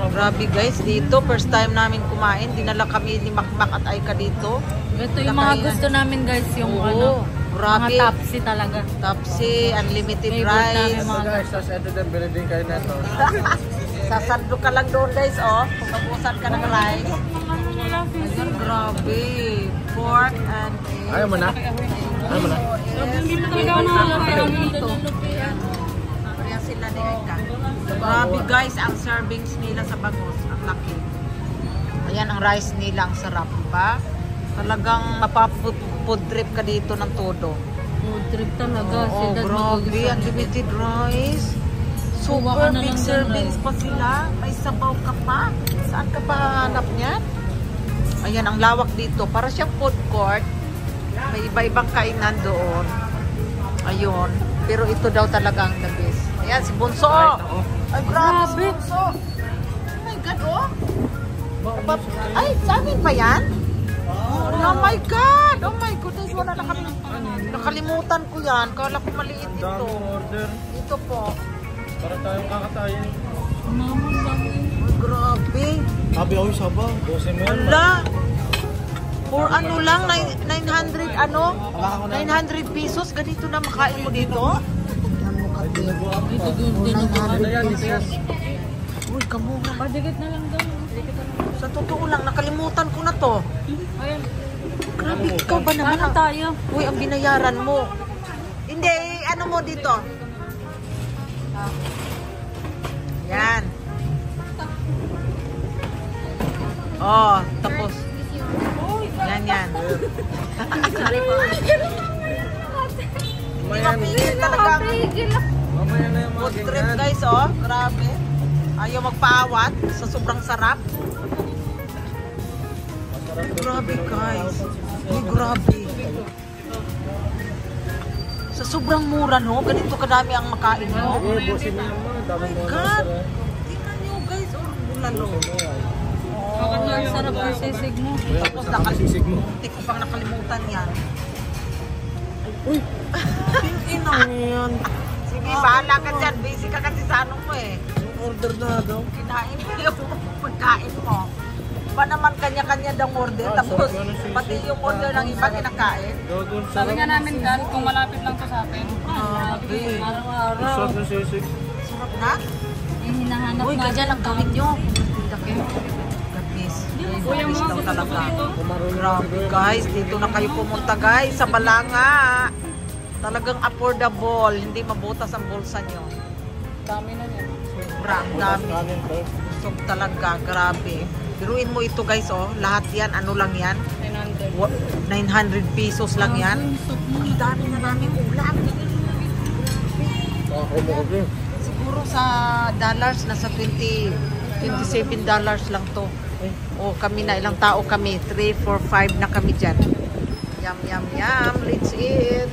Grabe guys, dito first time namin kumain. Dinala kami ni Makmak at Aika dito. Ito yung mga gusto namin guys, yung grabe. mga tapsi talaga. Tapsi, unlimited rice. Guys, sa ito din, bilhin kayo na ito. Sasando ka lang doon guys, oh. Kung mabusan ka ng rice. Ayun, grabe. Pork and egg. Ayaw mo na? Ayaw mo na? Hindi mo talaga ako nakakailang dito. Kaya sila ni Aika. Grabe guys, ang servings nila sa bangus. Ang laki. Ayan, ang rice nila, ang sarap pa. Talagang mapapud trip ka dito ng todo. Food trip talaga. Oo, grabe. Unlimited rice. Super big servings pa sila. May sabaw ka pa. Saan ka pa hanap niyan? Ayan, ang lawak dito. Para siyang food court. May iba-ibang kainan doon. Ayun. Pero ito daw talagang the best. Ayan, si Bunso. Ay, grabe si Bunso. Oh my God, oh. Ay, sa amin pa yan? Oh my God! Oh my goodness, wala na kami. Nakalimutan ko yan. Kala ko maliit ito. Ito po. Para tayong kakatayin. Ay, grabe. Sabi ako yung sabaw. 12 mil. Wala. For ano lang, 900 900 pesos. Ganito na makain mo dito? Dito din naman. Uy, kamura. Padigit na lang daw. Sa totoo lang, nakalimutan ko na to. Ayan. Grabe, ikaw ba naman? Paano tayo? Uy, ang binayaran mo. Hindi, ano mo dito? Yan. Oh, tapos. Yan. Sorry po. Mapigil talaga. Mamaya na yung mga Food trip guys, oh. Grabe. Ayaw magpaawat sa sobrang sarap. Grabe guys. Ay, grabe. Sa sobrang mura, no? Ganito kadami ang makain, no? Oh my God. Tingnan nyo guys, oh. Bulalo. Ang sarap ng sisig mo. Tapos hindi ko pang nakalimutan yan. Uy! Ina yan. Sige, bahala ka dyan. Busy ka kasi sa ano mo eh. Order na daw. Kinain mo yung pagkain mo. Ba naman kanya-kanya daw order. Tapos pati yung order ng iba kinakain. Sabi nga namin gan, kung malapit lang to sa atin. Grabe. Araw-araw. Sarap ng sisig. Sarap na? Yung hinahanap Uy, natin. ganyan ang gawin nyo. Laki. Gabis. Gabis daw talaga. Grabe guys. Dito na kayo pumunta guys. Sa Balanga. Talagang affordable. Hindi mabutas ang bulsa nyo. Dami na yan. Sobrang dami. So talaga. Grabe. Biruin mo ito guys, oh. Lahat yan. Ano lang yan? 900 pesos lang yan. Ang dami na namin ulam. Siguro sa dollars, nasa 27 dollars lang to. O kami na, ilang tao kami? 3, 4, 5 na kami dyan. Yum, yum, yum. Let's eat.